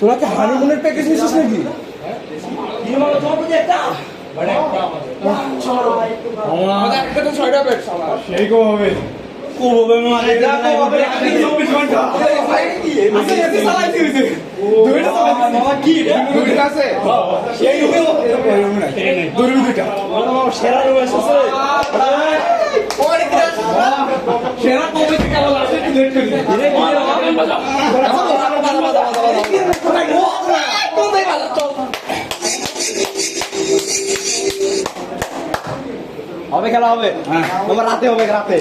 তোরা কি হানিমুনের প্যাকেজ নিছিস নাকি? সেই কবে হবে খেলা হবে, রাতে হবে রাতে।